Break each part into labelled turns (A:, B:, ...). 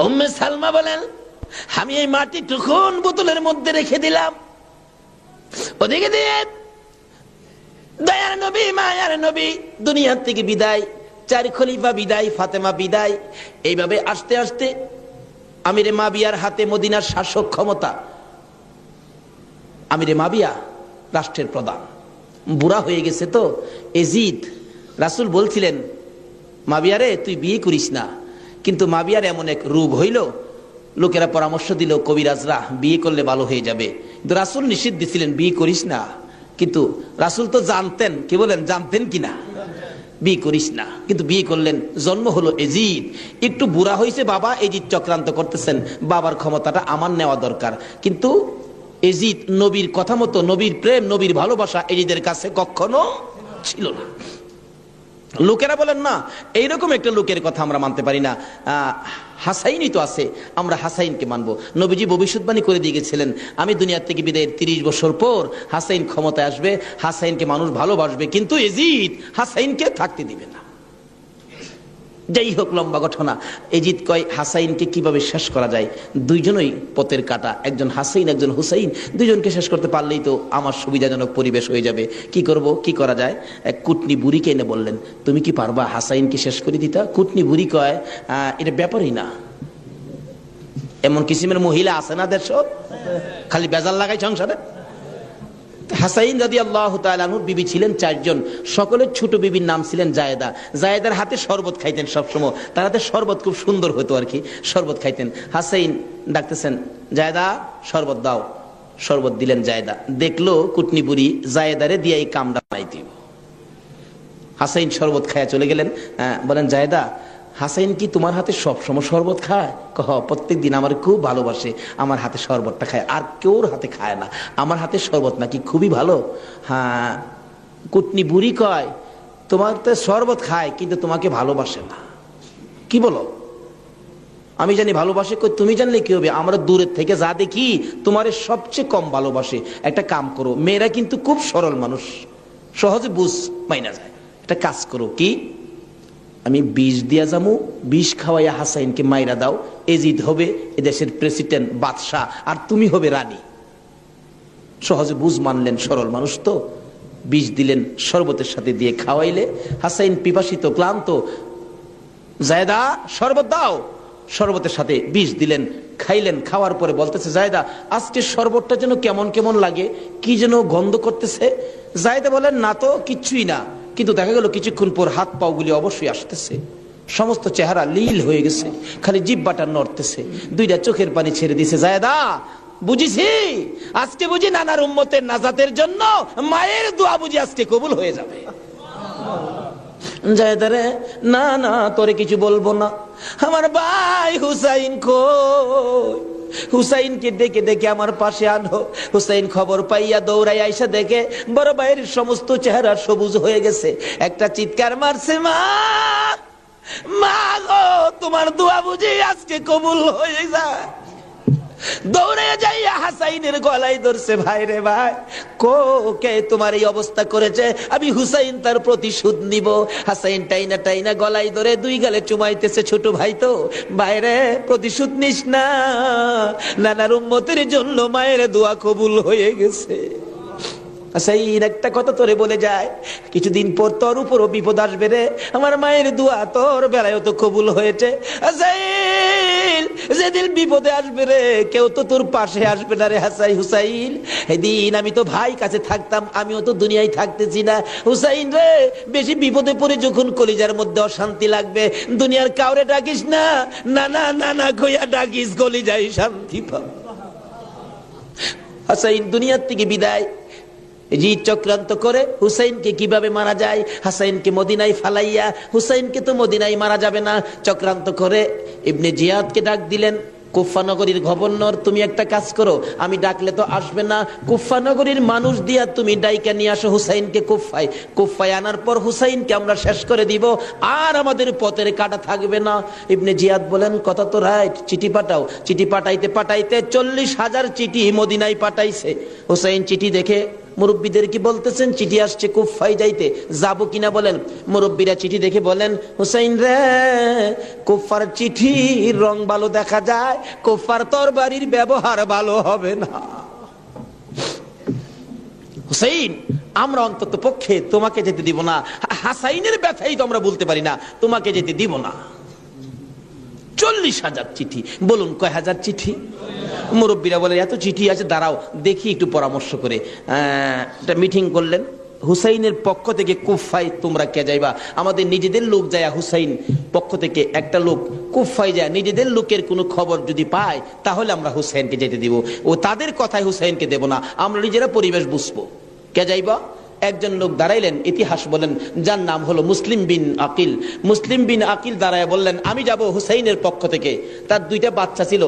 A: উম্মে সালমা বলেন, আমি এই মাটি টুকুন বোতলের মধ্যে রেখে দিলাম, ওদিকে দিয়ে দয়ার নবী মায়ার নবী দুনিয়ার থেকে বিদায়, 4 খলিফা বিদায়, ফাতেমা বিদায়। এইভাবে আস্তে আস্তে আমিরে মাবিয়ার হাতে মদিনার শাসক ক্ষমতা। আমিরে মাবিয়া রাষ্ট্রের প্রধান, বুড়া হয়ে গেছে তো এজিদ। রাসূল বলছিলেন, মাবিয়ারে তুই বিয়ে করিস না, কিন্তু মাবিয়ার এমন এক রোগ হইল, লোকেরা পরামর্শ দিল কবিরাজরা বিয়ে করলে ভালো হয়ে যাবে, কিন্তু রাসূল নিষেধ দিছিলেন বিয়ে করিস না। কিন্তু রাসূল তো জানতেন, কি বলেন, জানতেন কিনা, বিয়ে করিস না, কিন্তু বিয়ে করলেন। জন্ম হলো এজিদ। একটু বুড়া হয়েছে বাবা, এজিদ চক্রান্ত করতেছেন, বাবার ক্ষমতাটা আমার নেওয়া দরকার। কিন্তু এজিদ নবীর কথা মতো, নবীর প্রেম, নবীর ভালোবাসা এজিদের কাছে কখনো ছিল না। লোকেরা বলেন না, এইরকম একটা লোকের কথা আমরা মানতে পারি না, হাসাইনই তো আছে, আমরা হাসাইনকে মানবো। নবীজি ভবিষ্যৎবাণী করে দিয়ে গেছিলেন, আমি দুনিয়া থেকে বিদায়ের 30 বছর পর হাসাইন ক্ষমতায় আসবে, হাসাইনকে মানুষ ভালোবাসবে, কিন্তু এজিদ হাসাইনকে থাকতে দিবে না। যাই হোক, লম্বা ঘটনা। এজিদ কয় হাসাইনকে কিভাবে শেষ করা যায়, দুইজনই পথের কাটা, একজন হাসাইন একজন হুসাইন, দুইজনকে শেষ করতে পারলেই তো আমার সুবিধাজনক পরিবেশ হয়ে যাবে। কি করব, কি করা যায়? এক কুটনি বুড়িকে এনে বললেন, তুমি কি পারবা হাসাইনকে শেষ করে দিতা? কুটনি বুড়ি কয়, এটা ব্যাপারই না। এমন কিসিমের মহিলা আছে না দেশ, খালি বেজাল লাগাই সংসারে। হাসাইন রাদিয়াল্লাহু তাআলা আনহুর বিবি ছিলেন 4 জন, সকলের ছোট বিবির নাম ছিলেন জায়েদা। জায়েদার হাতে শরবত খাইতেন সবসময়, তার হাতে শরবত খুব সুন্দর হতো আর কি, শরবত খাইতেন। হাসাইন ডাকতেছেন, জায়েদা শরবত দাও। শরবত দিলেন জায়েদা। দেখলো কুটনি বুড়ি জায়েদারে দিয়ে এই কামটা বানাই দিব। হাসাইন শরবত খায়া চলে গেলেন। বলেন, জায়েদা হাসাইন কি তোমার হাতে সবসময় শরবত খায়? প্রত্যেক দিন আমার খুব ভালোবাসে, আমার হাতে শরবতটা খায়, আর কেউর হাতে খায় না, আমার হাতে শরবত নাকি খুবই ভালো। হ্যাঁ। কুটনি বুড়ি কয়, তোমার তো শরবত খায় কিন্তু তোমাকে ভালোবাসে না। কি বলো? আমি জানি ভালোবাসে। কই, তুমি জানলে কি হবে, আমরা দূরের থেকে যা দেখি তোমার সবচেয়ে কম ভালোবাসে। একটা কাম করো, মেয়েরা কিন্তু খুব সরল মানুষ, সহজে বুঝ মাইনা যায়। একটা কাজ করো, কি, আমি বিষ দিয়া যামু, বিষ খাওয়াইয়া হাসাইনকে মাইরা দাও, এজিদ হবে এদেশের প্রেসিডেন্ট, বাদশাহ, আর তুমি হবে রানী। সহজে বুঝ মানলেন, সরল মানুষ তো। বিষ দিলেন, শরবতের সাথে দিয়ে খাওয়াইলে। হাসাইন পিপাসিত, ক্লান্ত। জায়েদা শরবত দাও। শরবতের সাথে বিষ দিলেন, খাইলেন। খাওয়ার পরে বলতেছে, জায়েদা আজকে শরবতটা যেন কেমন কেমন লাগে, কি যেন গন্ধ করতেছে। জায়েদা বলেন, না তো কিচ্ছুই না, কিন্তু দেখা গেল কিছুক্ষণ পর হাত পাও গুলি অবশ্যই আসতেছে, সমস্ত চেহারা লীল হয়ে গেছে, খালি জিহ্বাটা নড়তেছে, 2টা চোখের পানি ছেড়ে দিছে। জায়েদা বুঝিছি, আজকে বুঝি নানার উম্মতের নাজাতের জন্য মায়ের দোয়া বুঝি আজকে কবুল হয়ে যাবে। জায়েদা রে, না না তোরে কিছু বলবো না, আমার ভাই হুসাইন কই? হুসাইনকে ডেকে ডেকে আমার পাশে আনো। হুসাইন খবর পাইয়া দৌড়াই আইসা দেখে বড় ভাইয়ের সমস্ত চেহারা সবুজ হয়ে গেছে। একটা চিৎকার মারছে, মা মা গো, তোমার দোয়া বুঝি আজকে কবুল হয়ে যায়। দৌড়ে যাইয়া হাসাইনের গলায় ধরছে, ভাই রে ভাই, কে তোমার এই অবস্থা করেছে? আমি হুসাইন তার প্রতিশোধ নিব। হাসাইন টাইনা টাইনা গলায় ধরে 2 গালে চুমাইতেছে, ছোট ভাই তো, বাইরে প্রতিশোধ নিস না, নানার উম্মতের জন্য মায়ের দোয়া কবুল হয়ে গেছে। হাসাইন একটা কথা তোরে বলে যায়, কিছুদিন পর তোর উপরও বিপদ আসবে রে, আমার মায়ের দোয়া তোর বেলায় তো কবুল হয়েছে। হাসাইন যেদিন বিপদে আসবে রে, কেউ তো তোর পাশে আসবে না রে হুসাইন। এদিন আমি তো ভাই কাছে থাকতাম, আমিও তো দুনিয়ায় থাকতেছি না। হুসাইন রে, বেশি বিপদে পড়ে যখন কলিজার মধ্যে অশান্তি লাগবে, দুনিয়ার কাউরে ডাকিস না, নানা নানা কইয়া ডাকিস, কলিজায় শান্তি পাব। হাসাইন দুনিয়ার থেকে বিদায়। জি চক্রান্ত করে হুসাইনকে কিভাবে মারা যায়, হাসাইনকে মদিনায় ফালাইয়া, হুসাইনকে তো মদিনায় মারা যাবে না, চক্রান্ত করে ইবনে জিয়াদকে ডাক দিলেন। কুফা নগরীর গভর্নর, তুমি একটা কাজ করো, আমি ডাকলে তো আসবে না, কুফা নগরীর মানুষ দিয়া তুমি ডাইকা নিয়ে আসো হুসাইনকে কুফায়। কুফায় আনার পর হুসাইনকে আমরা শেষ করে দিব, আর আমাদের পথের কাটা থাকবে না। ইবনে জিয়াদ বলেন, কথা তো রাইট, চিঠি পাঠাও। চিঠি পাঠাইতে পাঠাইতে 40,000 চিঠি মদিনায় পাঠাইছে। হুসাইন চিঠি দেখে মুরব্বীদের কি বলতেছেন চিঠি আসছে কুফায় যাইতে, যাবো কিনা বলেন? মুরব্বীরা চিঠি দেখে বলেন, হুসাইন রে, কুফার চিঠির রং ভালো দেখা যায়, কুফার তরবারির ব্যবহার ভালো হবে না। হুসাইন, আমরা অন্তত পক্ষে তোমাকে যেতে দিব না, হাসাইনের ব্যথাই তো আমরা বলতে পারি না, তোমাকে যেতে দিব না। 40,000 চিঠি। বলুন কয় হাজার চিঠি? মুরব্বীরা বলে এত চিঠি আছে, দাঁড়াও দেখি একটু পরামর্শ করে। একটা মিটিং করলেন, হুসাইনের পক্ষ থেকে কুফায় তোমরা কে যাইবা? আমাদের নিজেদের লোক যায়। হুসাইন পক্ষ থেকে একটা লোক কুফায় যায়, নিজেদের লোকের কোনো খবর যদি পায় তাহলে আমরা হুসাইনকে যেতে দিব, ও তাদের কথায় হুসাইনকে দেব না, আমরা নিজেরা পরিবেশ বুঝবো। কে যাইবা? একজন লোক দাঁড়াইলেন, ইতিহাস বলেন, যার নাম হলো মুসলিম বিন আকিল। মুসলিম বিন আকিল দাঁড়ায় বললেন, আমি যাব হুসাইনের পক্ষ থেকে। তার 2টা বাচ্চা ছিল,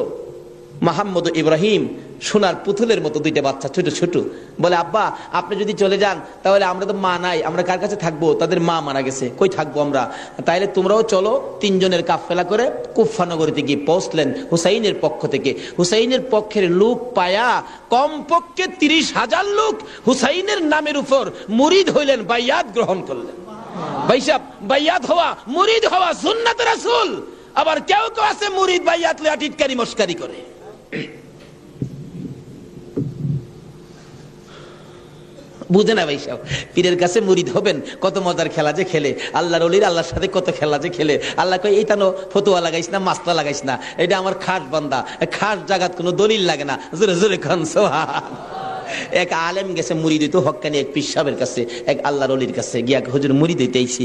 A: মোহাম্মদ ইব্রাহিম, সোনার পুতুলের মতো 2টা বাচ্চা, ছোট ছোট। বলে, আব্বা আপনি যদি চলে যান তাহলে আমরা তো মা নাই, আমরা কার কাছে থাকবো? তাদের মা মারা গেছে, কই থাকবো আমরা? তাইলে তোমরাও চলো। 3 জনের কাফেলা করে কুফা নগরীতে গিয়ে পৌঁছলেন হুসাইনের পক্ষ থেকে। হুসাইনের পক্ষের লোক পায়া কমপক্ষে 30,000 লোক হুসাইনের নামের উপর মুরিদ হইলেন, বাইয়াত গ্রহণ করলেন। ভাই সাহেব, বাইয়াত হওয়া, মুরিদ হওয়া সুন্নাত রাসূল। আবার কেউ কেউ আছে মুরিদ বাইয়াত লইয়া টিটকারি মস্কারি করে। বুঝে না ভাই সাহেব, পীরের কাছে মুরিদ হবেন, কত মজার খেলা যে খেলে, আল্লাহর ওলির আল্লাহর সাথে কত খেলা যে খেলে। আল্লাহ কয়, এই তানো ফতুয়া লাগাইস না, মাসলা লাগাইস না, এটা আমার খাস বান্দা, খাস জাগাত কোনো দলিল লাগে না। জোরে জোরে খান সুবহান। এক আলেম গেছে মুরিদ হইতো, হক্কানি এক পীর সাহেবের কাছে, এক আল্লাহর ওলির কাছে গিয়া, হুজুর মুরিদ হইতে আইছি।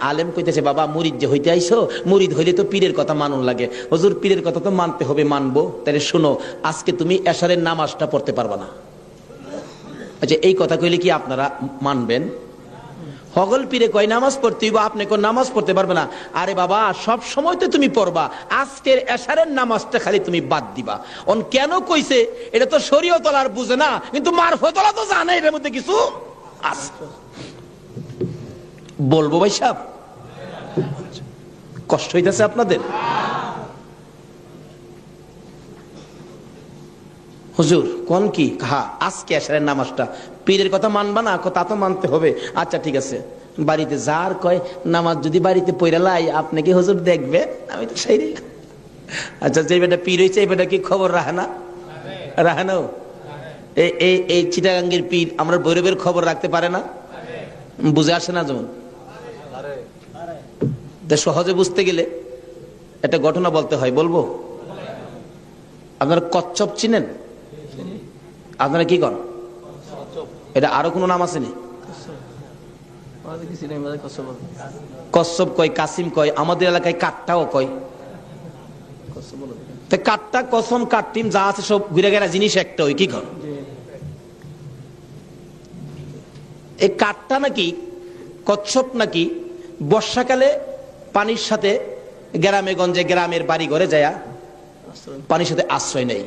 A: আলেম কইতেছে, বাবা মুরিদ যে হইতে আইছো, মুরিদ হইলে তো পীরের কথা মানুন লাগে। হুজুর পীরের কথা তো মানতে হবে, মানবো। তাহলে শোনো, আজকে তুমি এশারের নামাজটা পড়তে পারবা না। আচ্ছা, এই কথা কইলে কি আপনারা মানবেন? হগল পীরে কয় নামাজ পড়তে হইব, আপনি কোন নামাজ পড়তে পারবে না। আরে বাবা, সব সময় তো তুমি পড়বা, আজকের এশারের নামাজটা খালি তুমি বাদ দিবা। অন কেন কইছে এটা তো শরীয়ত আর বুঝে না, কিন্তু মারফতলা তো জানে এর মধ্যে কিছু আছে। বলবো ভাই সাহেব, কষ্ট হইতেছে আপনাদের? হুজুর কোন কি? হ্যাঁ, আজকে এশারের নামাজটা পীরের কথা মানবা না? তা তো মানতে হবে। আচ্ছা ঠিক আছে, বাড়িতে যার কয় নামাজ যদি বাড়িতে পড়ে লাই, আপনি কি হুজুর দেখবে? আমি তো সেই। আচ্ছা, যে বেটা পীর হয়েছে এই বেটা কি খবর রাখে না? রাখে না? এই চিটাগাঙ্গের পীর আমরা ভৈরবের খবর রাখতে পারে না? বুঝে আসে না? যেমন সহজে বুঝতে গেলে একটা ঘটনা বলতে হয়, বলবো? আপনারা কচ্ছপ চিনেন? আপনারা কি করেন? এটা আরো কোন নাম আছে? কচ্ছপ কয়, কাসিম কয়, আমাদের এলাকায় কাট্টাও কয়। কাট্টা, কসম, কাট্টিম যা আছে সব ঘুরে গেরা জিনিস একটা, ওই কি কর? এই কাট্টা নাকি কচ্ছপ নাকি বর্ষাকালে পানির সাথে গ্রামে গঞ্জে, গ্রামের বাড়ি ঘরে যায় পানির সাথে আশ্রয় নেই,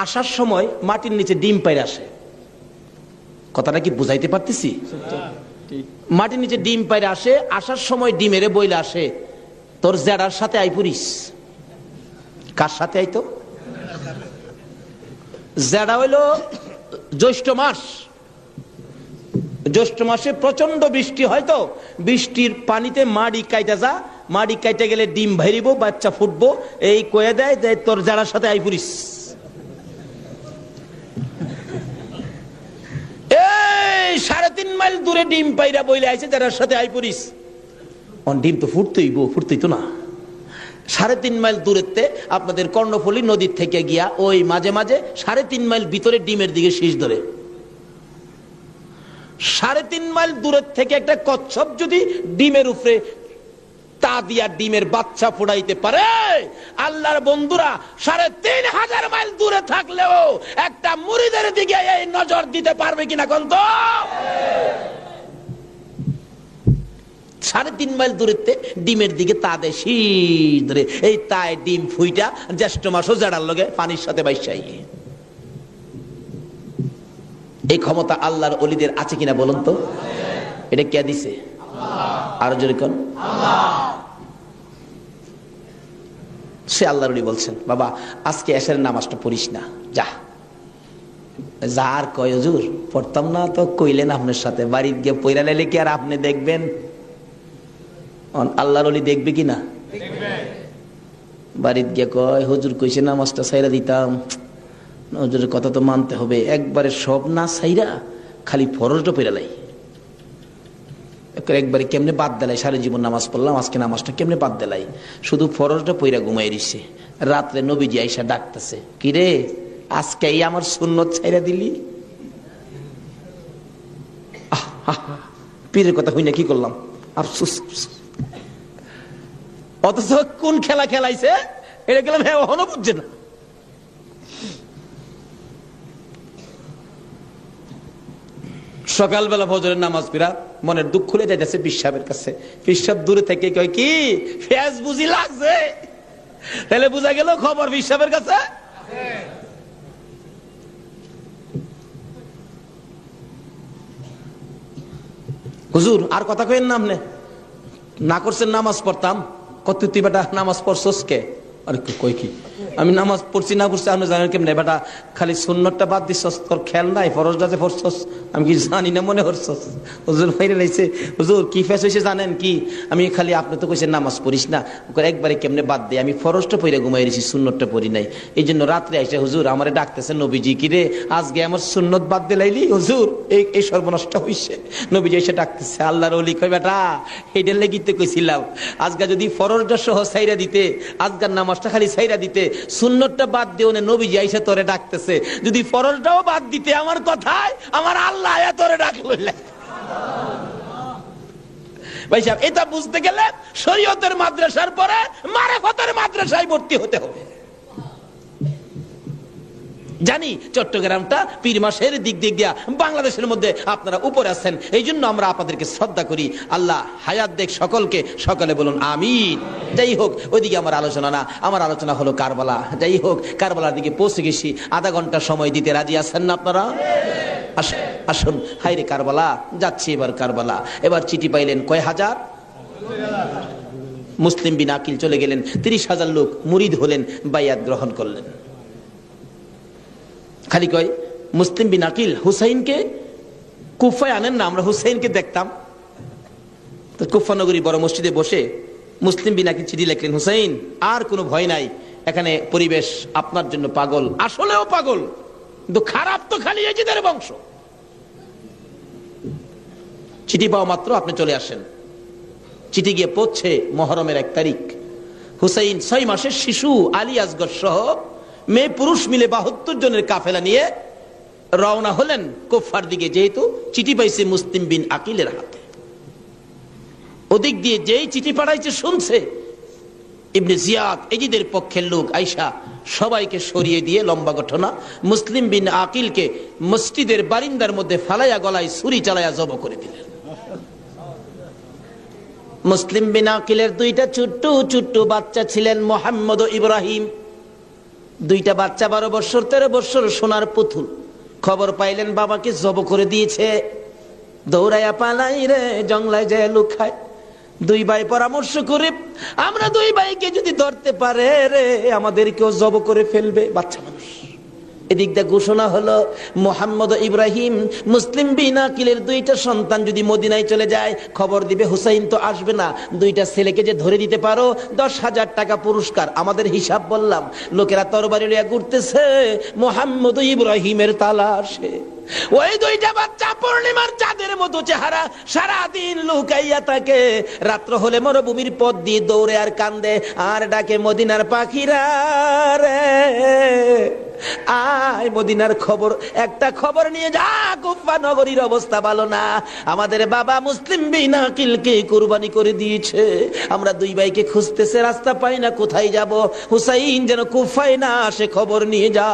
A: আসার সময় মাটির নিচে ডিম পাইরে আসে। কথাটা কি বুঝাইতে পারতেছি? মাটির নিচে ডিম পাইরে আসে, আসার সময় ডিমেরে বইলে আসে, তোর জেডার সাথে আই পড়িস। কার সাথে আইতো? জেডা হইল জ্যৈষ্ঠ মাস। জ্যৈষ্ঠ মাসে প্রচন্ড বৃষ্টি হয়, তো বৃষ্টির পানিতে মাড়ি কাইটা যা, মাড়ি কাইতে গেলে ডিম ভাইরিব, বাচ্চা ফুটবো, এই কয়ে দেয় যে তোর যারার সাথে আই পড়িস। এই 3.5 মাইল দূরে ডিম পাইরা বইলে আইছে, যারার সাথে আই পড়িস। ডিম তো ফুটতেই তো না। 3.5 মাইল দূরেতে আপনাদের কর্ণফুলী নদীর থেকে গিয়া ওই মাঝে মাঝে 3.5 মাইল ভিতরে ডিমের দিকে শীষ ধরে। 3.5 মাইল দূরের থেকে একটা কচ্ছপ যদি ডিমের উপরে তা দিয়া ডিমের বাচ্চা ফুটাইতে পারে, আল্লাহর বন্ধুরা 3,500 মাইল দূরে থাকলেও একটা মুরিদের দিকে এই নজর দিতে পারবে কিনা কোন? তো 3.5 মাইল দূরেতে ডিমের দিকে তা দেয় শীষ ধরে, এই তাই ডিম ফুইটা জ্যৈষ্ঠ মাসও জেডার লগে পানির সাথে বাইসাই। এই ক্ষমতা আল্লাহর ওলিদের আছে কিনা বলুন তো? এটা কে দিছে? আরো জোরে কোন? সে আল্লাহর ওলি বলছেন, বাবা আজকে এশারের নামাজটা পড়িস না, যা যার কয় হুজুর পড়তাম না তো কইলেন আপনার সাথে, বাড়িতে গিয়ে পয়রা লাইলে কি আর আপনি দেখবেন? আল্লাহর ওলি দেখবে কি না? বাড়িতে গিয়ে কয় হুজুর কইছে নামাজটা ছাইরা দিতাম, হুজুরের কথা তো মানতে হবে, একবারে সব না ছাইরা খালি ফরজটা পয়রা লাই, একবারে কেমনে বাদ দিলাই, সারা জীবন নামাজ পড়লাম, আজকে নামাজটা কেমনে বাদ দিলাই, শুধু ফরজটা পয়রা ঘুমাই রইছে। রাত্রে নবীজি আইসা ডাকতেছে, কিরে আজকে এই আমার সুন্নত ছাইরা দিলি? পীরের কথা হই না কি করলাম, আফসোস। অথচ কোন খেলা খেলাইছে এটা গেলাম, হ্যাঁ এখনো বুঝছে না। সকালবেলা ফজরের নামাজ পড়া মনের দুঃখ খুলে যাইতেছে পীর সাহেবের কাছে। পীর সাহেব দূরে থেকে কয় কি ফেস বুঝি লাগছে, তাহলে বুঝা গেল খবর পীর সাহেবের কাছে। হুজুর আর কথা কইেন না, আপনি না করছেন নামাজ পড়তাম, কত তুই বেটা নামাজ পড়ছস কে? আরে কই কি আমি নামাজ পড়ছি না পড়ছি আপনি জানেন কেমনে? বেটা খালি সুন্নতটা বাদ দিছস, তোর খেয়াল নাই ফরজটা যে পড়ছস আমি কি জানি না মনে করছস? হুজুর বাইরে লাইছে। হুজুর কি ফেস হয়েছে জানেন কি? আমি খালি আপনি তো কইছেন নামাজ পড়িস না, একবারে কেমনে বাদ দে, আমি ফরজটা পড়ে ঘুমাই রয়েছি, সুন্নতটা পড়ি নাই, এই জন্য রাত্রে আইসে হুজুর আমারে ডাকতেছে নবীজি, কিরে আজকে আমার সুন্নত বাদ দিলাইলি? হুজুর এই সর্বনষ্ট হইছে। নবীজি এসে ডাকতেছে, আল্লাহর ওলি কয় বেটা এইটার লেগিতে কইছিলাম আজকে যদি ফরজটা সহ ছাইরা দিতে, আজকের নামাজটা খালি ছাইরা দিতে, সুন্নতটা বাদ দিও না, নবীজি আইসা তোরে ডাকতেছে, যদি ফরজটাও বাদ দিতে আমার কথায় আমার আল্লাহ আয়া তোরে ডাকলো। ভাই সাহেব এটা বুঝতে গেলে শরীয়তের মাদ্রাসার পরে মারিফতের মাদ্রাসায় ভর্তি হতে হবে। জানি চট্টগ্রামটা পীর মাসের দিক দিয়া বাংলাদেশের মধ্যে আপনারা উপরে আছেন, এই জন্য আমরা আপনাদেরকে শ্রদ্ধা করি। আল্লাহ হায়াত দেখ সকলকে, সকলে বলুন আমিন। যাই হোক ওইদিকে আমার আলোচনা না, আমার আলোচনা হলো কারবালা। যাই হোক কারবালার দিকে পৌঁছে গেছি, আধা ঘন্টা সময় দিতে রাজি আছেন না আপনারা? আসুন হাইরে কারবালা যাচ্ছি, এবার কারবালা। এবার চিঠি পাইলেন কয় হাজার? মুসলিম বিন আকিল চলে গেলেন, 30,000 লোক মুরিদ হলেন, বাইয়াত গ্রহণ করলেন। খালি কয় মুসলিম বিন আকিল হুসাইনকে কুফায় আনেন না, আমরা হুসাইনকে দেখতাম। তো কুফা নগরী বড় মসজিদে বসে মুসলিম বিন আকিল চিঠি লিখলেন, হুসাইন আর কোনো ভয় নাই, এখানে পরিবেশ আপনার জন্য পাগল, আসলেও পাগল, কিন্তু খারাপ তো খালি এজিদের বংশ। চিঠি পাওয়া মাত্র আপনি চলে আসেন। চিঠি গিয়ে পৌঁছে মহরমের 1 তারিখ। হুসাইন 6 মাসের শিশু আলী আসগর সহ মেয়ে পুরুষ মিলে 72 জনের কাফেলা নিয়ে রওনা হলেন কুফার দিকে, যেহেতু চিঠি পাইছে মুসলিম বিন আকিলের হাতে। ওদিক দিয়ে যেই চিঠি পাঠাইছে শুনছে ইবনে জিয়াদ এজিদের পক্ষের লোক আইসা সবাইকে সরিয়ে দিয়ে, লম্বা ঘটনা, মুসলিম বিন আকিলকে মসজিদের বারিন্দার মধ্যে ফালাইয়া গলায় ছুরি চালাইয়া জব করে দিলেন। মুসলিম বিন আকিলের 2টা ছোট্ট ছোট্ট বাচ্চা ছিলেন, মোহাম্মদ ও ইব্রাহিম। 2টা বাচ্চা 12 বছর 13 বছর, সোনার পুতুল। খবর পাইলেন বাবাকে জব করে দিয়েছে, দৌড়াইয়া পালাই রে জঙ্গলায় যায় লুকায়। 2 ভাই পরামর্শ করে, আমরা 2 ভাইকে যদি ধরতে পারে রে আমাদেরকেও জব করে ফেলবে, বাচ্চা মানুষ। এদিক দিয়ে ঘোষণা হলো মোহাম্মদ ইব্রাহিম মুসলিম বিন আকিলের 2টা সন্তান যদি মদিনায় চলে যায় খবর দিবে, হুসাইন তো আসবে না, 2টা ছেলেকে যে ধরে দিতে পারো 10,000 টাকা পুরস্কার। আমাদের হিসাব বললাম, লোকেরা তরবারি লইয়া ঘুরতেছে মোহাম্মদ ইব্রাহিমের তালাশে। ওই 2টা বাচ্চা পূর্ণিমার চাঁদের মতো চেহারা, সারাদিন লুকাইয়া থাকে, রাত্র হলে মরুভূমির পথ দিয়ে দৌড়ে আর কান্দে আর ডাকে, মদিনার পাখিরা রে আয়, মদিনার খবর, একটা খবর নিয়ে যা, কুফা নগরীর অবস্থা ভালো না, আমাদের বাবা মুসলিম বিন আকিলকে কুরবানি করে দিয়েছে, আমরা 2 ভাইকে খুঁজতেছে, রাস্তা পাই না, কোথায় যাব, হুসাইন যেন কুফায় না আসে, খবর নিয়ে যা।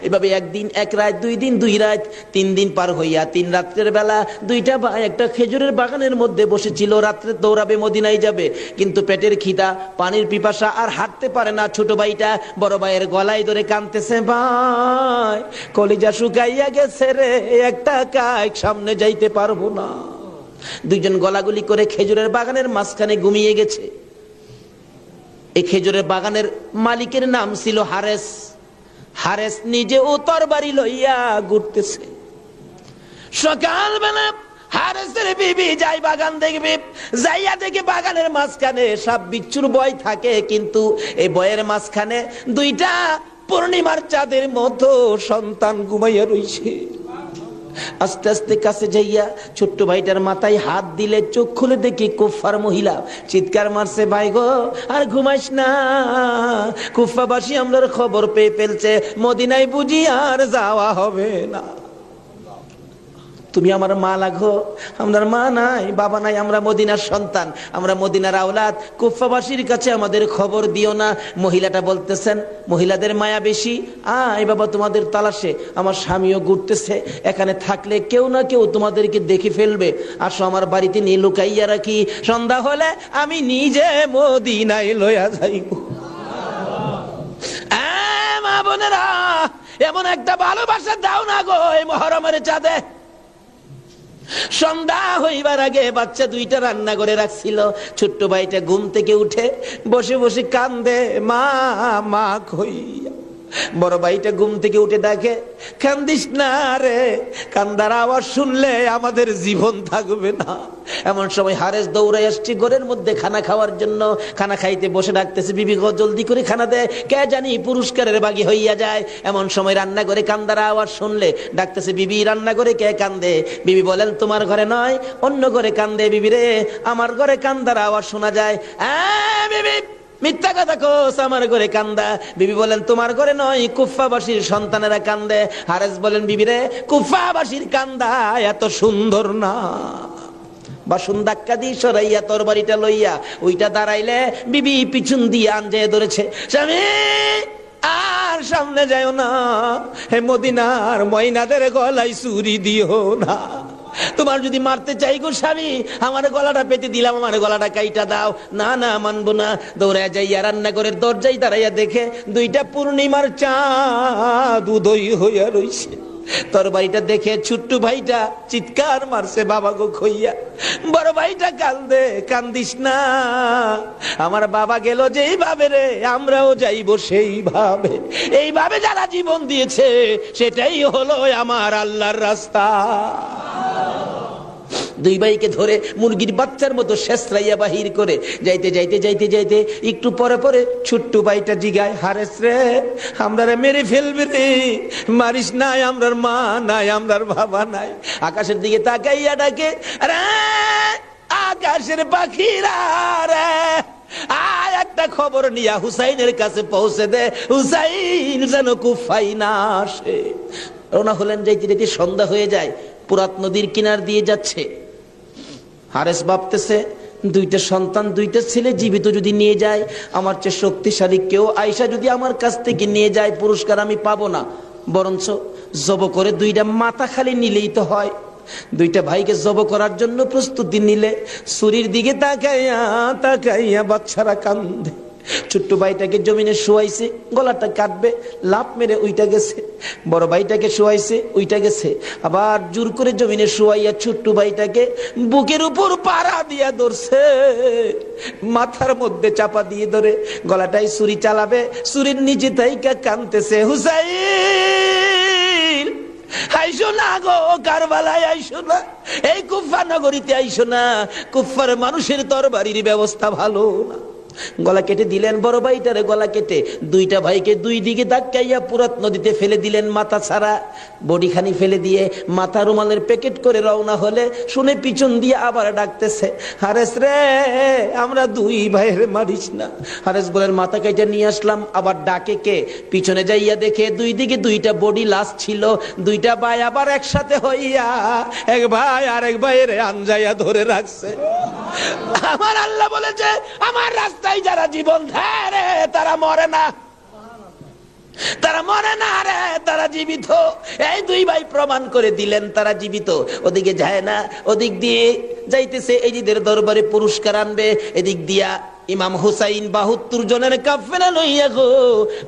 A: এভাবে 1 দিন 1 রাত, 2 দিন 2 রাত, 3 দিন পার হইয়া 3 রাত্রের বেলা 2টা ভাই একটা খেজুরের বাগানের মধ্যে বসেছিল, রাত্রে দৌড়াবে মদিনায় যাবে, কিন্তু পেটের খিদা, পানির পিপাসা, আর হাঁটতে পারে না। ছোট ভাইটা বড় ভাইয়ের গলায় ধরে কাঁদতেছে, ভাই কলিজা শুকাইয়া গেছে রে, একটা কাজ সামনে যাইতে পারবো না। 2 জন গলাগুলি করে খেজুরের বাগানের মাঝখানে ঘুমিয়ে গেছে। এই খেজুরের বাগানের মালিকের নাম ছিল হারেস। হারেস নিজেও তরবারি লইয়া ঘুরতেছে। সকালবেলা হারেসের বিবি যাই বাগান দেখবে, যাইয়া দেখে বাগানের মাঝখানে সাপ বিচ্ছুর ভয় থাকে, কিন্তু এই ভয়ের মাঝখানে দুইটা পূর্ণিমার চাঁদের মতো সন্তান ঘুমাইয়া রইছে। আস্তে আস্তে কাছে যাইয়া ছোট্ট ভাইটার মাথায় হাত দিলে চোখ খুলে দেখি কুফার মহিলা। চিৎকার মারছে, ভাই গো আর ঘুমাইস না, কুফাবাসী আমরার খবর পেয়ে ফেলছে, মদিনায় বুঝি আর যাওয়া হবে না। তুমি আমার মা লাগো, আমার মা নাই, বাবা নাই, আমরা মদিনার সন্তান, আমরা মদিনার আওলাদ, কুফাবাসীর কাছে আমাদের খবর দিও না। মহিলাটা বলতেছেন, মহিলাদের মায়া বেশি, আয় বাবা তোমাদের তালাশে, আমার স্বামীও ঘুরতেছে, এখানে থাকলে কেউ না কেউ তোমাদেরকে দেখে ফেলবে, আসো আমার বাড়িতে নিয়ে লুকাইয়া রাখি, সন্ধ্যা হলে আমি নিজে মদিনায় লইয়া যাইব। মা বোনেরা, এমন একটা ভালোবাসা দাও না গো এই মহরমের চাঁদে। সন্ধ্যা হইবার আগে বাচ্চা দুইটা রান্না করে রাখছিল। ছোট্ট ভাইটা ঘুম থেকে উঠে বসে বসে কান্দে, মা মা কইয়া। বড় ভাইটা ঘুম থেকে উঠে দেখে, কান্দিস না রে, কান্দার আওয়াজ শুনলে আমাদের জীবন থাকবে না। এমন সময় হারেস দৌড়াই আসছে ঘরের মধ্যে খানা খাওয়ার জন্য। খানা খাইতে বসে ডাকতেছে, বিবি গো জলদি করে খানা দে, কে জানি পুরস্কারের বাগি হইয়া যায়। এমন সময় রান্না করে কান্দার আওয়াজ শুনলে ডাকতেছে, বিবি রান্না করে কে কান্দে? বিবি বলেন, তোমার ঘরে নয়, অন্য ঘরে কান্দে। বিবি রে, আমার ঘরে কান্দার আওয়াজ শোনা যায়। বিবি মিথ্যা কথা কোস, আমার ঘরে কান্দা। বিবি বলেন, তোমার ঘরে নয়, কুফাবাসীর সন্তানেরা কান্দে। হারেস বলেন, বিবি রে, কুফাবাসীর কান্দা এত সুন্দর না। বাসন ধাক্কা দিয়ে সরাইয়া তরবারিটা লইয়া ওইটা দাঁড়াইলে বিবি পিছন দিয়ে আঞ্জায় ধরেছে, স্বামী আর সামনে যাও না, হে মদিনার ময়নাদের গলায় চুরি দিও না। তোমার যদি মারতে চাই গো স্বামী, আমার গলাটা পেতে দিলাম, আমার গলাটা কাইটা দাও। না না, মানবো না। দৌড়া যাইয়া রান্নাঘরের দরজায় দাঁড়াইয়া দেখে দুইটা পূর্ণিমার চাঁদ উদয় হইয়া রইছে। তরবারিটা দেখে ছোট্ট ভাইটা চিৎকার মারছে, বাবা গো খইয়া। বড় ভাইটা কান্দে, কান্দিস না, আমার বাবা গেল যেইভাবে রে, আমরাও যাইব সেইভাবে। এইভাবে যারা জীবন দিয়েছে সেটাই হলো আমার আল্লাহর রাস্তা। দুই ভাইকে ধরে মুরগির বাচ্চার মতো শেষরাইয়া বাহির করে যাইতে যাইতে যাইতে যাইতে একটু পরে পরে ছোট্ট ভাইটা জিগায়, হারেস রে, আমরা মেরে ফেলবে রে, মারিস নাই, আমরার মা নাই, আমরার বাবা নাই। আকাশের দিকে তাকাইয়া ডাকে, আরে আকাশের পাখিরা রে, আর একটা খবর নিয়া হুসাইনের কাছে পৌঁছে দে, হুসাইন যেন কুফাই না আসে। রওনা হলেন, যাইতে যাইতে সন্ধ্যা হয়ে যায়। পুরাত নদীর কিনার দিয়ে যাচ্ছে। হারেস ভাবতেছে, দুইটা সন্তান, দুইটা ছেলে জীবিত যদি নিয়ে যায়, আমার চেয়ে শক্তিশালী কেউ আয়সা যদি আমার কাছ থেকে নিয়ে যায়, পুরস্কার আমি পাবো না, বরঞ্চ জব করে দুইটা মাথা খালি নিলেই তো হয়। দুইটা ভাইকে জব করার জন্য প্রস্তুতি নিলে ছুরির দিকে তাকাইয়া তাকাইয়া বাচ্চারা কান্দে। ছোট্ট ভাইটাকে জমিনে শোয়াইছে, গলাটা কাটবে, লাফ মেরে উইটা গেছে। বড় ভাইটাকে শোয়াইছে, উইটা গেছে। আবার জোর করে জমিনে শোয়াইয়া ছোট্ট ভাইটাকে বুকের উপর পাড়া দিয়া ধরছে, মাথার মধ্যে চাপা দিয়ে ধরে গলাটাই ছুরি চালাবে, ছুরির নিচে তাইকা কাঁদতেছে, হুসাইন আইসো না গো, কারবালায় আইসো না, এই কুফা নগরীতে আইসো না, কুফার মানুষের তরবারির ব্যবস্থা ভালো না। গলা কেটে দিলেন বড় ভাইটারে, গলা কেটে দুইটা ভাইকে দুই দিকে ধাক্কাইয়া পুরাত নদীতে ফেলে দিলেন, মাথা ছাড়া বডিখানি ফেলে দিয়ে মাথা রুমালের প্যাকেট করে রওনা হলে শুনে পিছন দিয়ে আবার ডাকতেছে, হারেস রে, আমরা দুই ভাইয়ের মারিস না। হারেস বলেন, মাথা কেটে নিয়ে আসলাম। আবার ডাকে কে? পিছনে যাইয়া দেখে দুই দিকে দুইটা বডি লাশ ছিল। দুইটা ভাই আবার একসাথে হইয়া এক ভাই আর এক ভাইয়ের আঞ্জাইয়া ধরে রাখছে। আমার আল্লাহ বলেছে, আমার রাস্তায় যারা জীবন দেয় রে, তারা মরে না, তারা মরে না রে, তারা জীবিত। এই দুই ভাই প্রমাণ করে দিলেন তারা জীবিত। ওদিকে যায় না, ওদিক দিয়ে যাইতেছে, এজিদের দরবারে পুরস্কার আনবে, এদিক দিয়া ইমাম হুসাইন 72 জনের কাফেলা লইয়া গো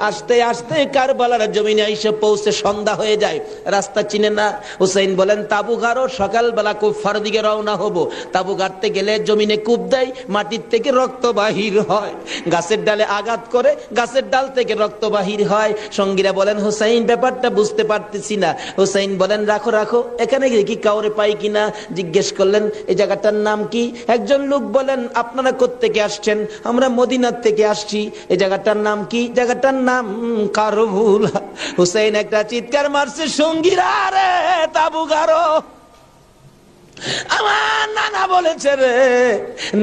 A: আস্তে আস্তে কারবালার জমিনে এসে পৌঁছে সন্ধ্যা হয়ে যায়। রাস্তা চিনে না। হুসাইন বলেন তাবু গাড়ো, সকালবেলা কুফার দিকে রওনা হব। তাবু গাড়তে গেলে জমিনে কূপ দেয়, মাটির থেকে রক্ত বাহির হয়। গাছের ডালে আঘাত করে, গাছের ডাল থেকে রক্ত বাহির হয়। সঙ্গীরা বলেন হুসাইন ব্যাপারটা বুঝতে পারতেছি না। হুসাইন বলেন রাখো রাখো, এখানে গিয়ে কি কাউরে পাই কিনা জিজ্ঞেস করলেন এই জায়গাটার নাম কি। একজন লোক বলেন আপনারা কোত্থেকে আসছেন? আমরা মদিনার থেকে আসছি। এই জায়গাটার নাম কি? জায়গাটার নাম কারবুলা। হুসাইন একটা চিৎকার মারছে, সঙ্গীরা রে তাবু গাড়ো। আমার নানা বলেছে রে,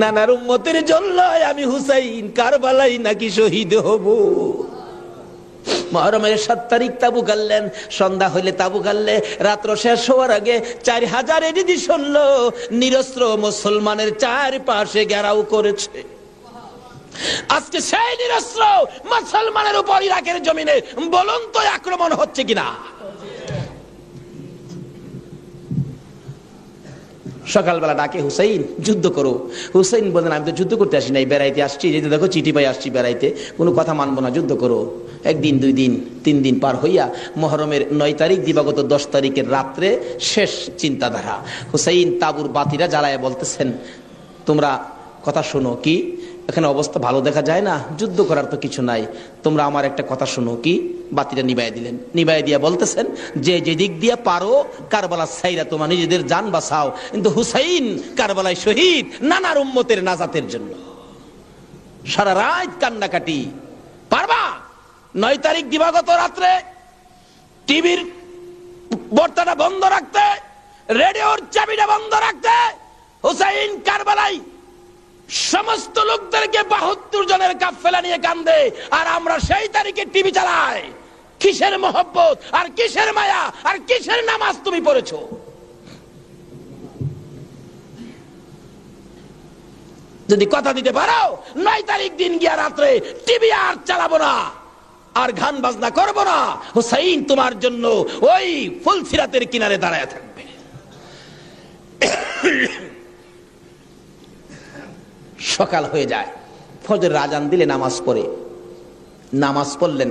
A: নানার উম্মতের জন্য আমি হুসাইন কারবালাই নাকি শহীদ হব। মুহররমের 7 তারিখ তাবু গাড়লেন। সন্ধ্যা হইলে তাবু গাড়লে রাত্র শেষ হওয়ার আগে 4000 এডিদি শুনল নিরস্ত্র মুসলমানের চারপাশে ঘেরাও করেছে। আজকে সেই নিরস্ত্র মুসলমানের উপর ইরাকের জমিনে বলুন তো আক্রমণ হচ্ছে কিনা? সকালবেলা ডাকে হুসাইন যুদ্ধ করো। হুসাইন বলেন আমি তো যুদ্ধ করতে আসি নাই, বেড়াইতে আসছি। যেতে দেখো চিঠি পাই আসছি বেড়াইতে, কোনো কথা মানবো না, যুদ্ধ করো। 1 দিন 2 দিন 3 দিন পার হইয়া মুহররমের 9 তারিখ দিবাগত 10 তারিখের রাত্রে শেষ চিন্তাধারা। হুসাইন তাবুর বাতিরা জ্বালায় বলতেছেন তোমরা কথা শোনো। কি এখানে অবস্থা ভালো দেখা যায় না, যুদ্ধ করার তো কিছু নাই, তোমরা আমার একটা কথা শোনো। কি? বাতিটা নিবাই দিলেন। নিবাই দিয়া বলতেছেন যে যেদিক দিয়া পারো কারবালা ছাইরা তোমার নিজেদের জান বাঁচাও, কিন্তু হুসাইন কারবালায় শহীদ নানার উম্মতের নাজাতের জন্য। সারা রাত কান্নাকাটি। পারবা? 9 তারিখ দিবাগত রাত্রে টিভির বর্তাটা বন্ধ রাখতে, রেডিওর চাবিটা বন্ধ রাখতে। হুসাইন কারবালায় সমস্ত লোকদেরকে 72 জনের কাফেলা নিয়ে কান্দে, আর আমরা সেই তারিখে টিভি চালাই। কিসের মহব্বত আর কিসের মায়া আর কিসের নামাজ তুমি পড়েছো? যদি কথা দিতে পারো 9 তারিখ দিন গিয়া রাত্রে টিভি আর চালাবো না, আর গান বাজনা করবো না, হুসাইন তোমার জন্য ওই ফুলসিরাতের কিনারে দাঁড়ায় থাকবে। সকাল হয়ে যায়, ফজর আজান দিলে নামাজ পড়ে। নামাজ পড়লেন,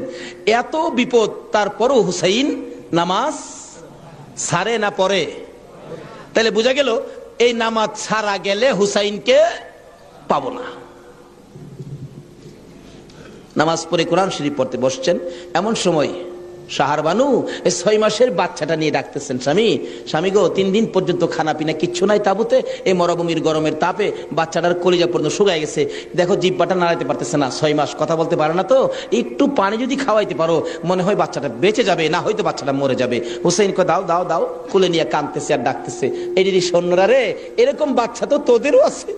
A: এত বিপদ তারপরও হুসাইন নামাজ ছাড়ে না পড়ে। তাহলে বোঝা গেল এই নামাজ ছাড়া গেলে হুসাইনকে পাবো না। নামাজ পড়ে কোরআন শরীফ পড়তে বসছেন, এমন সময় শাহার বানু 6 মাসের বাচ্চাটা নিয়ে ডাকতেছেন, স্বামী স্বামী গো 3 দিন পর্যন্ত খানা পিনা কিচ্ছু নাই তাবুতে, এই মরুভূমির গরমের তাপে বাচ্চাটার কলিজা পর্যন্ত শুকায় গেছে, দেখো জিহ্বাটা নাড়াইতে পারতেছে না, 6 মাস কথা বলতে পারে না, তো একটু পানি যদি খাওয়াইতে পারো মনে হয় বাচ্চাটা বেঁচে যাবে, না হয়তো বাচ্চাটা মরে যাবে। হুসাইন কয় দাও দাও দাও, কোলে নিয়ে কাঁদতেছে আর ডাকতেছে, এই দিদি সৈন্যরা রে, এরকম বাচ্চা তো তোদেরও আছে,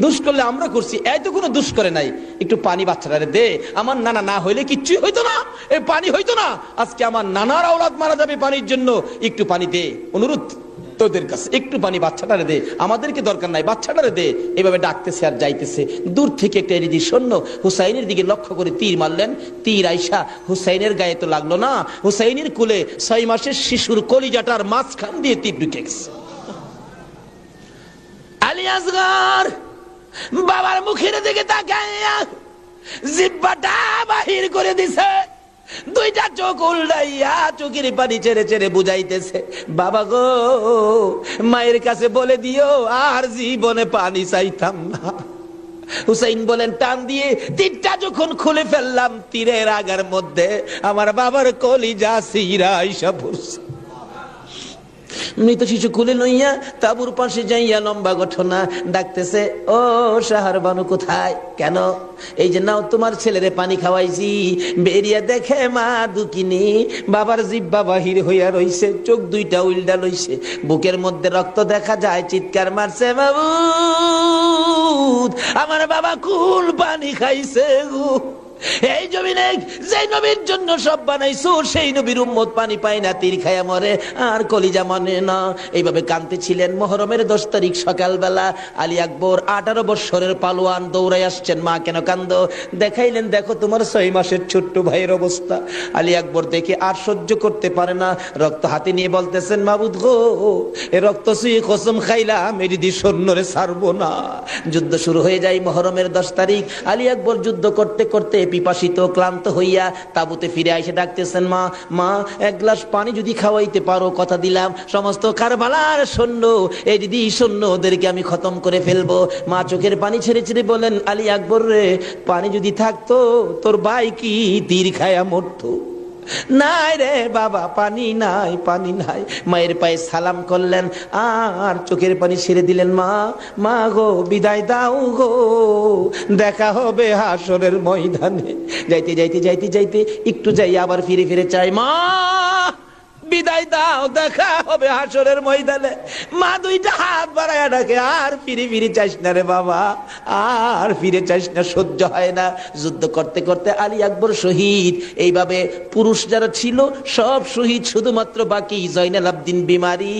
A: দুষ করলে আমরা করছি, এই তো কোনো দুষ করে নাই, একটু পানি বাচ্চাটারে দে, আমার নানা না হইলে কিচ্ছুই হইতো না, এই পানি হইতো না, আজকে আমার নানার আওলাদ মারা যাবে পানির জন্য, একটু পানি দে, অনুরোধ তোদের কাছে একটু পানি বাচ্চাটারে দে, আমাদেরকে দরকার নাই, বাচ্চাটারে দে। এভাবে ডাকতেছে আর যাইতেছে। দূর থেকে একটা এরিদি সৈন্য হুসাইনের দিকে লক্ষ্য করে তীর মারলেন, তীর আইসা হুসাইনের গায়ে তো লাগলো না, হুসাইনের কোলে 6 মাসের শিশুর কলিজাটার মাঝখান দিয়ে তীর ঢুকে গেছে। আলী আসগর বাবার মুখের দিকে তাকাইয়া জিহ্বাটা বাহির করে দিছে, 2টা চোখ উল্টাইয়া চোখের পানি ছেড়ে ছেড়ে বুঝাইতেছে, বাবা গো মায়ের কাছে বলে দিও আর জীবনে পানি চাইতাম না। হুসাইন বলেন টান দিয়ে তীরটা যখন খুলে ফেললাম, তীরের আগার মধ্যে আমার বাবার কলিজা সিরা আইসা পড়ছে। মৃত শিশু কুলে লইয়া তাবুর পাশে যাইয়া লম্বা ঘটনা ডাকতেছে, ও শাহার বানু কোথায়? কেন? এই যে নাও তোমার ছেলেরে পানি খাওয়াইছি, বেরিয়ে দেখে মা দুকিনি বাবার জিহ্বা বাহির হইয়া রইছে, চোখ 2টা উল্টা লইছে, বুকের মধ্যে রক্ত দেখা যায়, চিৎকার মারছে, মাবুদ আমার বাবা কোন পানি খাইছে গো? এই জমিনে যে নবীর জন্য সব বানাইছো সেই নবীর উম্মত পানি পায় না, তীর খায়া মরে আর কলিজা মানে না। এইভাবে কাঁদতেছিলেন। মুহররমের 10 তারিখ সকালবেলা আলী আকবর 18 বছরের পালোয়ান দৌড়াই আসছেন। মা কেন কান্দো? দেখাইলেন, দেখো তোমার 6 মাসের ছোট্ট ভাইয়ের অবস্থা। আলী আকবর দেখে আর সহ্য করতে পারে না, রক্ত হাতে নিয়ে বলতেছেন, মাবুদ গো, এ রক্ত সুই কসম খাইলাম এটি দিয়ে সৈন্যরে ছাড়বো না। যুদ্ধ শুরু হয়ে যায় মুহররমের 10 তারিখ। আলী আকবর যুদ্ধ করতে করতে পিপাসিত ক্লান্ত হইয়া তাবুতে ফিরে এসে ডাকতেছেন, মা মা, এক গ্লাস পানি যদি খাওয়াইতে পারো, কথা দিলাম সমস্ত কারবালার সৈন্য, এই দিদি সৈন্য ওদেরকে আমি খতম করে ফেলবো। মা চোখের পানি ছেড়ে ছেড়ে বলেন, আলী আকবর রে, পানি যদি থাকতো তোর ভাই কি তীর খায়া মরতো? নাই রে বাবা, পানি নাই, পানি নাই। মায়ের পায়ে সালাম করলেন আর চোখের পানি ছেড়ে দিলেন। মা মা গো, বিদায় দাও গো, দেখা হবে হাসরের ময়দানে। যাইতে যাইতে যাইতে যাইতে একটু যাই আবার ফিরে ফিরে চাই, মা বিদায় দাও, দেখা হবে হাসরের ময়দানে। মা দুইটা হাত বাড়ায় ডাকে, আর ফিরে ফিরে চাইস না রে বাবা, আর ফিরে চাইস না, সহ্য হয় না। যুদ্ধ করতে করতে আলী আকবর শহীদ। এইভাবে পুরুষ যারা ছিল সব শহীদ, শুধুমাত্র বাকি জয়নাল আবদিন বিমারি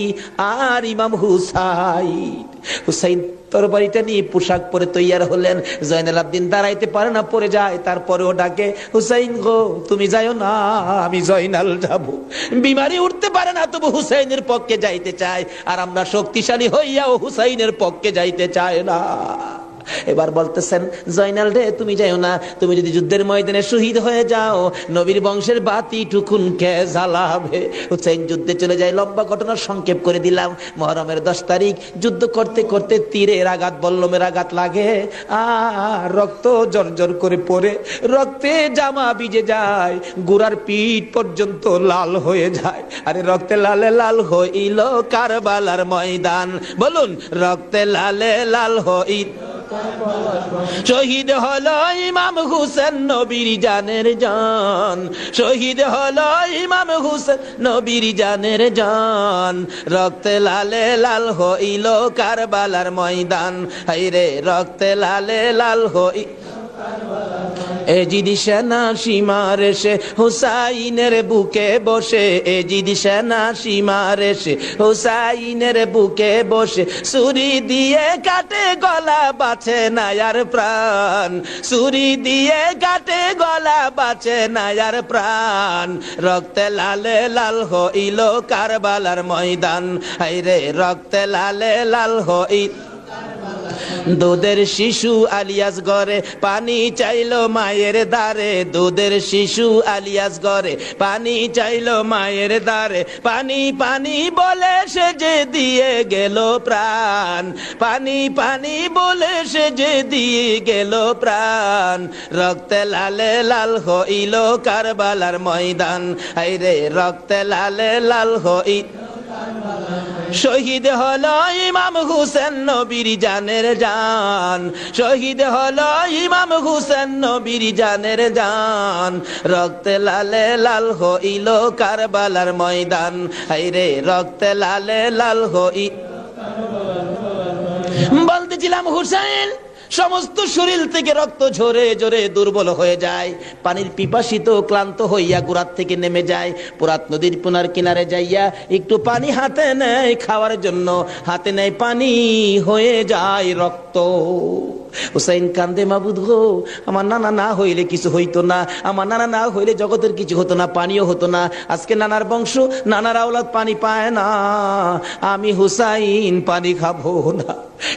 A: আর ইমাম হুসাইন। হুসাইন তরবারিটা নিয়ে পোশাক পরে তৈয়ার হলেন। জয়নাল আবদিন দাঁড়াইতে পারে না, পড়ে যায়। তারপরেও ডাকে, হুসাইন গো, তুমি যাইও না, আমি জয়নাল যাব। বিমারি উঠতে পারে না, তবু হুসাইনের পক্ষে যাইতে চায়। আর আমরা শক্তিশালী হইয়াও হুসাইনের পক্ষে যাইতে চায় না। এবার বলতেছেন, জয়নাল রে, তুমি যাইও না, তুমি যদি যুদ্ধের ময়দানে শহীদ হয়ে যাও, নবীর বংশের বাতি টুকুন কে জ্বালাবে? হুসাইন যুদ্ধে চলে যায়। লম্বা ঘটনা সংক্ষেপ করে দিলাম। মুহররমের 10 তারিখ যুদ্ধ করতে করতে তীরের আঘাত, বল্লমের আঘাত লাগে আর রক্ত জর্জর করে পড়ে, রক্তে জামা ভিজে যায়, গোড়ার পিঠ পর্যন্ত লাল হয়ে যায়। আরে রক্তে লালে লাল হইল কারবালার ময়দান। বলুন, রক্তে লালে লাল হইল। শহীদ হলো ইমাম হুসেন নবীর জানের জান, শহীদ হলো ইমাম হুসেন নবীর জানের জান। রক্তে লালে লাল হইল কারবালার ময়দান, হায়রে রক্তে লালে লাল হই। এজিদ সেনা সীমার এসে হুসাইনের বুকে বসে, এজিদ সেনা সীমার এসে হুসাইনের বুকে বসে, ছুরি দিয়ে কাটে গলা, বাঁচে না আর প্রাণ, ছুরি দিয়ে কাটে গলা, বাঁচে না আর প্রাণ। রক্তে লালে লাল হইল কারবালার ময়দান, হায়রে রক্তে লালে লাল হইল। দুধের শিশু আলিয়াস ঘরে পানি চাইলো মায়ের দ্বারে, দুধের শিশু আলিয়াস ঘরে পানি চাইলো মায়ের দ্বারে, পানি পানি বলে সে যে দিয়ে গেল প্রাণ, পানি পানি বলে সে যে দিয়ে গেল প্রাণ। রক্তে লালে লাল হইল কারবালার ময়দান, হায়রে রক্তে লালে লাল হইল। শহীদ হলো ইমাম হুসেন নবীর জানের জান, শহীদ হলো ইমাম হুসেন নবীর জানের জান। রক্তে লালে লাল হইল কারবালার ময়দান, হায়রে রক্তে লালে লাল হইল। বলতেছিলাম, হুসেন সমস্ত শরীর থেকে রক্ত ঝরে ঝরে দুর্বল হয়ে যায়, পানির পিপাসিত ক্লান্ত হইয়া গোড়ার থেকে নেমে যায়। পুরাত নদীর পুনার কিনারে যাইয়া একটু পানি হাতে নেয় খাওয়ার জন্য, হাতে নেয় পানি, হয়ে যায় রক্ত। হুসাইন কান্দে, মাবুদ গো, আমার নানা না হইলে কিছু হইতো না, আমার নানা না হইলে জগতের কিছু হতো না, পানিও হতো না। আজকে নানার বংশ, নানার আওলাদ পানি পায় না, আমি হুসাইন পানি খাবো না।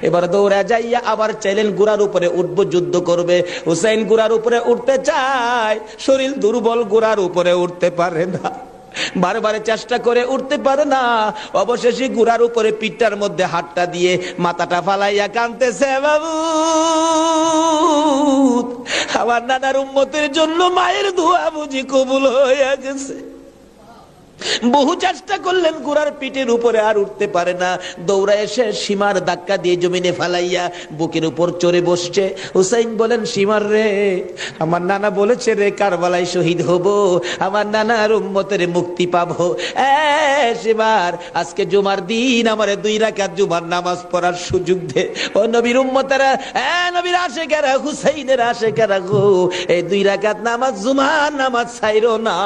A: এবার দৌড়া যাইয়া আবার চাইলেন গোড়ার উপরে উঠবো, যুদ্ধ করবে। হুসাইন গোড়ার উপরে উঠতে চায়, শরীর দুর্বল, গোড়ার উপরে উঠতে পারে না, বারবার চেষ্টা করে উঠতে পারে না। অবশেষে গুড়ার উপরে পিঠটার মধ্যে হাতটা দিয়ে মাথাটা ফালাইয়া কাঁদতেছে, বাবু আমার নানার উম্মতের জন্য মায়ের দোয়া বুঝি কবুল হয়ে গেছে। বহু চেষ্টা করলেন, ঘোড়ার পিঠের উপরে আর উঠতে পারে না। দৌড়া এসে সীমার ধাক্কা দিয়ে জমিনে ফালাইয়া বুকের উপর চড়ে বসছে। হুসাইন বলেন, সীমার রে, আমার নানা বলেছে রে কারবালায় শহীদ হব, আমার নানার উম্মতের মুক্তি পাবো। সীমার, আজকে জুমার দিন আমারে 2 রাকাত জুমার নামাজ পড়ার সুযোগ দে। ও নবীর উম্মতেরা, নবীর আশেকেরা, হুসাইনের আশেকেরা গো, এই 2 রাকাত নামাজ জুমার নামাজ ছাইরো না,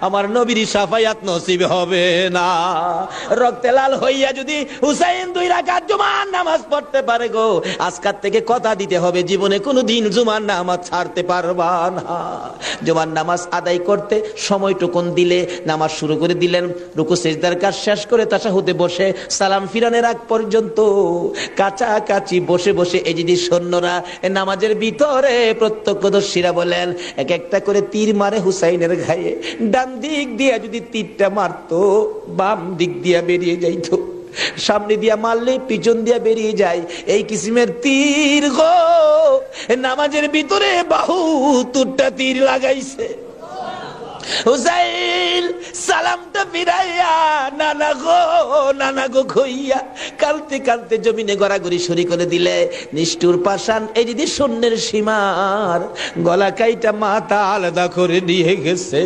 A: আমার নবীর শাফায়াত নসিব হবে না। রক্তে লাল হইয়া যদি হুসাইন 2 রাকাত জুমার নামাজ পড়তে পারে গো, আজকাল থেকে কথা দিতে হবে জীবনে কোনোদিন জুমার নামাজ ছাড়তে পারবা না। জুমার নামাজ আদায় করতে সময়টুকুন দিলে নামাজ শুরু করে দিলেন। রুকু সিজদার কাজ শেষ করে তাশাহুদে বসে সালাম ফিরানের আগ পর্যন্ত কাছাকাছি বসে বসে এজিদি সৈন্যরা নামাজের ভিতরে প্রত্যক্ষদর্শীরা বলেন, এক একটা করে তীর মারে হুসাইনের গায়ে। ডান দিক দিয়ে যদি তীরটা মারতো, বাম দিক দিয়া বেরিয়ে যাইতো, সামনে দিয়া মারলে পিছন দিয়া বেরিয়ে যায়। এই কিসিমের তীর গো, নামাজের ভিতরে বাহুতুরটা তীর লাগাইছে। হুসাইন সালামটা ফিরাইয়া নানা গো কইয়া কালতে কালতে জমিনে গড়াগড়ি শুরু করে দিলে। নিষ্ঠুর পাষাণ এই যদি সৈন্যের সীমার গলা কাইটা মাথা আলাদা করে নিয়ে গেছে।